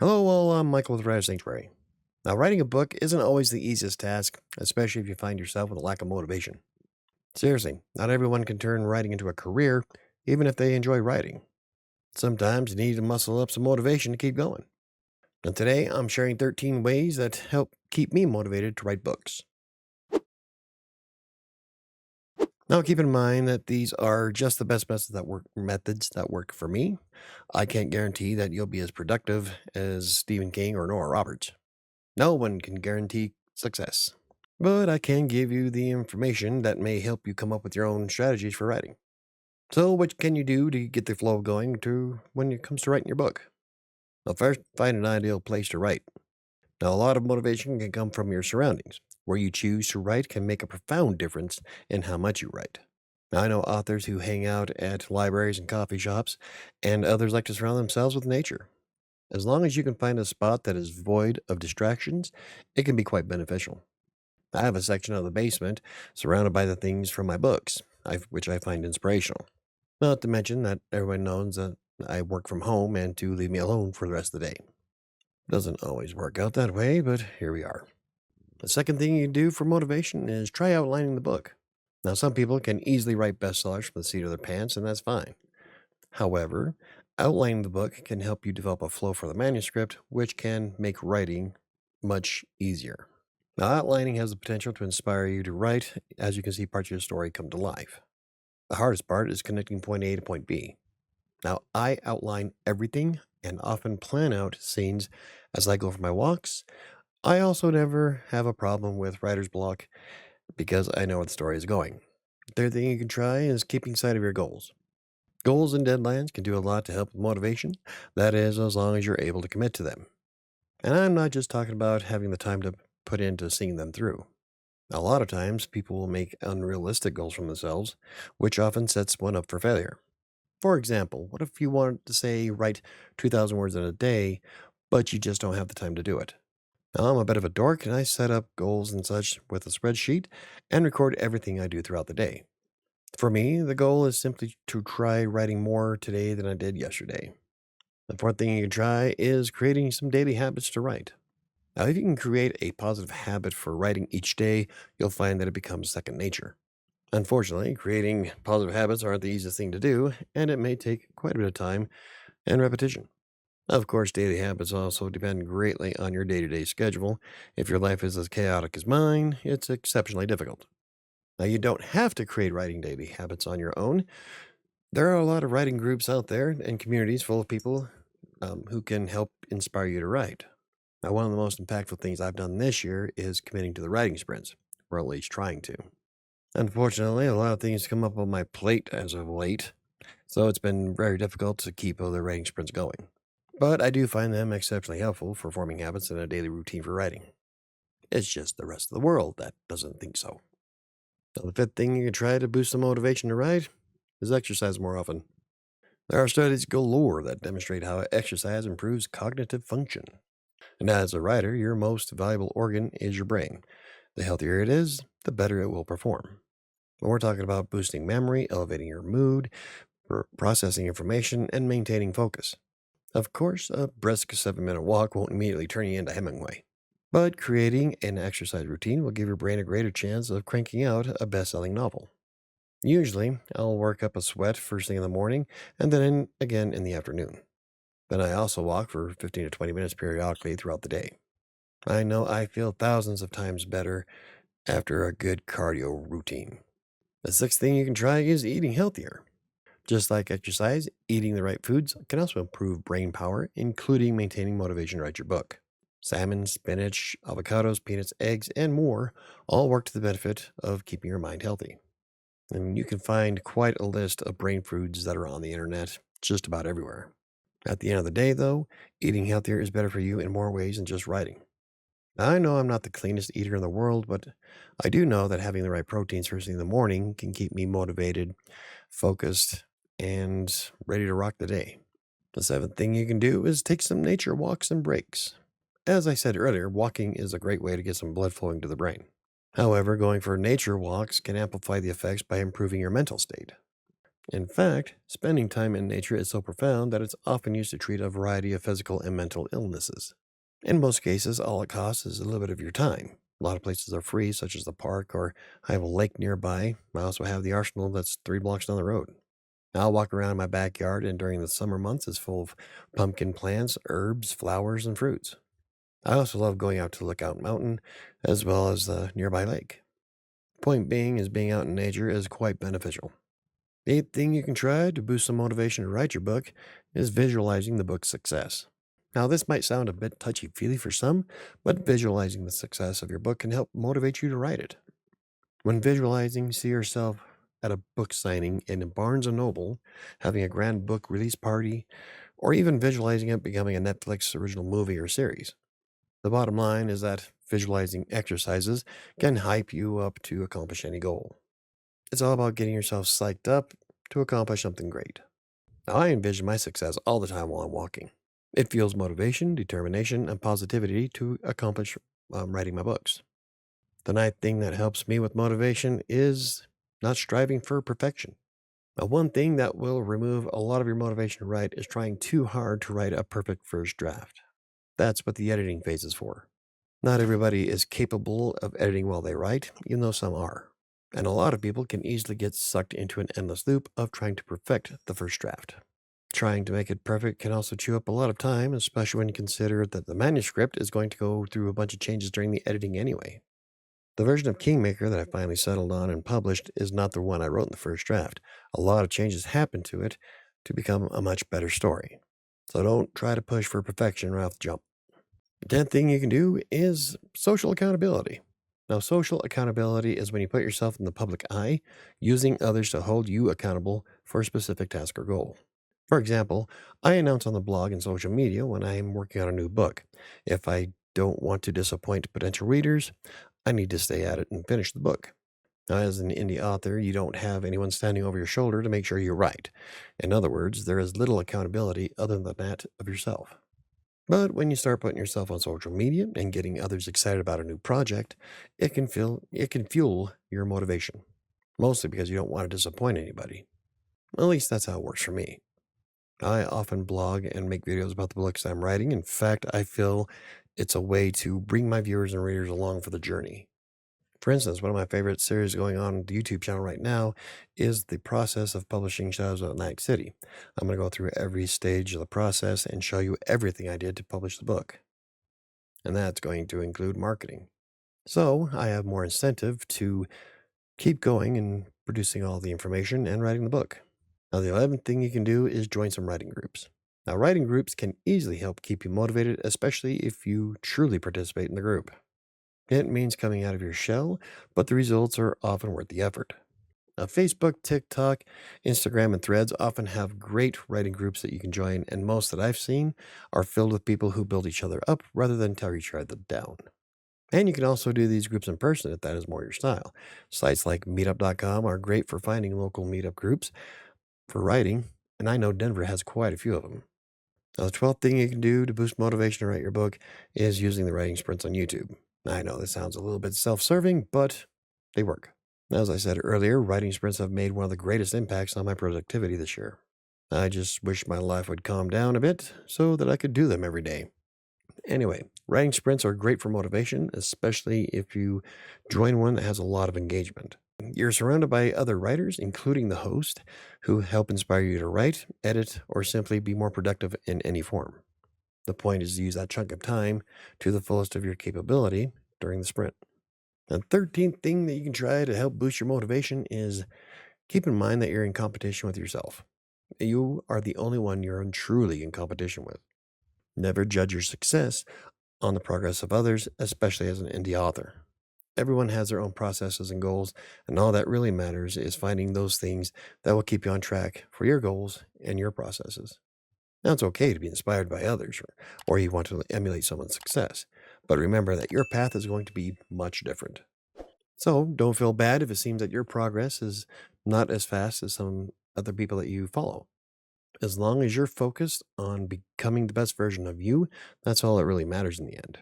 Hello, I'm Michael with WriterSanctuary. Now, writing a book isn't always the easiest task, especially if you find yourself with a lack of motivation. Seriously, not everyone can turn writing into a career, even if they enjoy writing. Sometimes you need to muscle up some motivation to keep going. And today, I'm sharing 13 ways that help keep me motivated to write books. Now, keep in mind that these are just the best methods that work for me. I can't guarantee that you'll be as productive as Stephen King or Nora Roberts. No one can guarantee success, but I can give you the information that may help you come up with your own strategies for writing. So, what can you do to get the flow going to when it comes to writing your book? Well, first, find an ideal place to write. Now, a lot of motivation can come from your surroundings. Where you choose to write can make a profound difference in how much you write. Now, I know authors who hang out at libraries and coffee shops, and others like to surround themselves with nature. As long as you can find a spot that is void of distractions, it can be quite beneficial. I have a section of the basement surrounded by the things from my books, which I find inspirational. Not to mention that everyone knows that I work from home and to leave me alone for the rest of the day. Doesn't always work out that way, but here we are. The second thing you can do for motivation is try outlining the book. Now, some people can easily write bestsellers from the seat of their pants, and that's fine. However, outlining the book can help you develop a flow for the manuscript, which can make writing much easier. Now, outlining has the potential to inspire you to write as you can see parts of your story come to life. The hardest part is connecting point A to point B. Now, I outline everything and often plan out scenes as I go for my walks. I also never have a problem with writer's block because I know where the story is going. The third thing you can try is keeping sight of your goals. Goals and deadlines can do a lot to help with motivation. That is, as long as you're able to commit to them. And I'm not just talking about having the time to put into seeing them through. A lot of times, people will make unrealistic goals for themselves, which often sets one up for failure. For example, what if you wanted to say write 2,000 words in a day, but you just don't have the time to do it? Now, I'm a bit of a dork and I set up goals and such with a spreadsheet and record everything I do throughout the day. For me, the goal is simply to try writing more today than I did yesterday. The fourth thing you can try is creating some daily habits to write. Now, if you can create a positive habit for writing each day, you'll find that it becomes second nature. Unfortunately, creating positive habits aren't the easiest thing to do, and it may take quite a bit of time and repetition. Of course, daily habits also depend greatly on your day to day schedule. If your life is as chaotic as mine, it's exceptionally difficult. Now, you don't have to create writing daily habits on your own. There are a lot of writing groups out there and communities full of people who can help inspire you to write. Now, one of the most impactful things I've done this year is committing to the writing sprints, or at least trying to. Unfortunately, a lot of things come up on my plate as of late, so it's been very difficult to keep other writing sprints going. But I do find them exceptionally helpful for forming habits and a daily routine for writing. It's just the rest of the world that doesn't think so. Now, the fifth thing you can try to boost the motivation to write is exercise more often. There are studies galore that demonstrate how exercise improves cognitive function. And as a writer, your most valuable organ is your brain. The healthier it is, the better it will perform. When we're talking about boosting memory, elevating your mood, processing information, and maintaining focus. Of course, a brisk 7-minute walk won't immediately turn you into Hemingway. But creating an exercise routine will give your brain a greater chance of cranking out a best selling novel. Usually, I'll work up a sweat first thing in the morning and then again in the afternoon. Then I also walk for 15 to 20 minutes periodically throughout the day. I know I feel thousands of times better after a good cardio routine. The sixth thing you can try is eating healthier. Just like exercise, eating the right foods can also improve brain power, including maintaining motivation to write your book. Salmon, spinach, avocados, peanuts, eggs, and more all work to the benefit of keeping your mind healthy. And you can find quite a list of brain foods that are on the internet just about everywhere. At the end of the day, though, eating healthier is better for you in more ways than just writing. Now, I know I'm not the cleanest eater in the world, but I do know that having the right proteins first thing in the morning can keep me motivated, focused, and ready to rock the day. The seventh thing you can do is take some nature walks and breaks. As I said earlier, walking is a great way to get some blood flowing to the brain. However, going for nature walks can amplify the effects by improving your mental state. In fact, spending time in nature is so profound that it's often used to treat a variety of physical and mental illnesses. In most cases, all it costs is a little bit of your time. A lot of places are free, such as the park, or I have a lake nearby. I also have the arsenal that's 3 blocks down the road. I'll walk around in my backyard, and during the summer months, it's full of pumpkin plants, herbs, flowers, and fruits. I also love going out to Lookout Mountain as well as the nearby lake. Point being is being out in nature is quite beneficial. The eighth thing you can try to boost some motivation to write your book is visualizing the book's success. Now, this might sound a bit touchy feely for some, but visualizing the success of your book can help motivate you to write it. When visualizing, see yourself at a book signing in Barnes& and Noble, having a grand book release party, or even visualizing it becoming a Netflix original movie or series. The bottom line is that visualizing exercises can hype you up to accomplish any goal. It's all about getting yourself psyched up to accomplish something great. Now, I envision my success all the time while I'm walking. It fuels motivation, determination, and positivity to accomplish writing my books. The ninth thing that helps me with motivation is not striving for perfection. Now, one thing that will remove a lot of your motivation to write is trying too hard to write a perfect first draft. That's what the editing phase is for. Not everybody is capable of editing while they write, even though some are. And a lot of people can easily get sucked into an endless loop of trying to perfect the first draft. Trying to make it perfect can also chew up a lot of time, especially when you consider that the manuscript is going to go through a bunch of changes during the editing anyway. The version of Kingmaker that I finally settled on and published is not the one I wrote in the first draft. A lot of changes happened to it to become a much better story. So don't try to push for perfection right off the jump. The 10th thing you can do is social accountability. Now, social accountability is when you put yourself in the public eye, using others to hold you accountable for a specific task or goal. For example, I announce on the blog and social media when I am working on a new book. If I don't want to disappoint potential readers, I need to stay at it and finish the book. Now, as an indie author, you don't have anyone standing over your shoulder to make sure you're right. In other words, there is little accountability other than that of yourself. But when you start putting yourself on social media and getting others excited about a new project, it can fuel your motivation. Mostly because you don't want to disappoint anybody. At least that's how it works for me. I often blog and make videos about the books I'm writing. In fact, I feel it's a way to bring my viewers and readers along for the journey. For instance, one of my favorite series going on the YouTube channel right now is the process of publishing Shadows of Atlantic City. I'm going to go through every stage of the process and show you everything I did to publish the book. And that's going to include marketing. So I have more incentive to keep going and producing all the information and writing the book. Now, the 11th thing you can do is join some writing groups. Now, writing groups can easily help keep you motivated, especially if you truly participate in the group. It means coming out of your shell, but the results are often worth the effort. Now, Facebook, TikTok, Instagram, and Threads often have great writing groups that you can join, and most that I've seen are filled with people who build each other up rather than tear each other down. And you can also do these groups in person if that is more your style. Sites like meetup.com are great for finding local meetup groups for writing, and I know Denver has quite a few of them. Now, the 12th thing you can do to boost motivation to write your book is using the writing sprints on YouTube. I know this sounds a little bit self serving, but they work. As I said earlier, writing sprints have made one of the greatest impacts on my productivity this year. I just wish my life would calm down a bit so that I could do them every day. Anyway, writing sprints are great for motivation, especially if you join one that has a lot of engagement. You're surrounded by other writers, including the host, who help inspire you to write, edit, or simply be more productive in any form. The point is to use that chunk of time to the fullest of your capability during the sprint. The 13th thing that you can try to help boost your motivation is keep in mind that you're in competition with yourself. You are the only one you're truly in competition with. Never judge your success on the progress of others, especially as an indie author. Everyone has their own processes and goals, and all that really matters is finding those things that will keep you on track for your goals and your processes. Now, it's okay to be inspired by others or you want to emulate someone's success, but remember that your path is going to be much different. So don't feel bad if it seems that your progress is not as fast as some other people that you follow. As long as you're focused on becoming the best version of you, that's all that really matters in the end.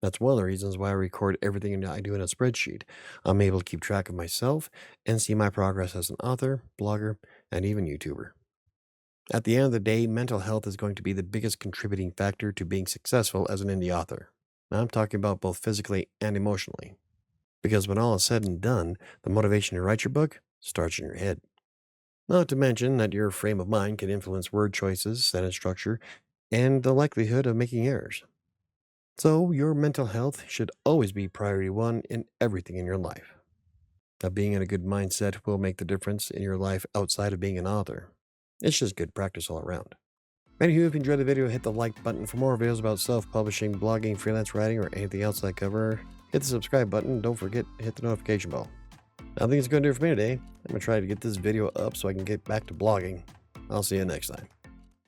That's one of the reasons why I record everything I do in a spreadsheet. I'm able to keep track of myself and see my progress as an author, blogger, and even YouTuber. At the end of the day, mental health is going to be the biggest contributing factor to being successful as an indie author. Now, I'm talking about both physically and emotionally. Because when all is said and done, the motivation to write your book starts in your head. Not to mention that your frame of mind can influence word choices, sentence structure, and the likelihood of making errors. So, your mental health should always be priority one in everything in your life. Now, being in a good mindset will make the difference in your life outside of being an author. It's just good practice all around. Anywho, if you enjoyed the video, hit the like button. For more videos about self-publishing, blogging, freelance writing, or anything else I cover, hit the subscribe button. Don't forget to hit the notification bell. I think it's going to do it for me today. I'm going to try to get this video up so I can get back to blogging. I'll see you next time.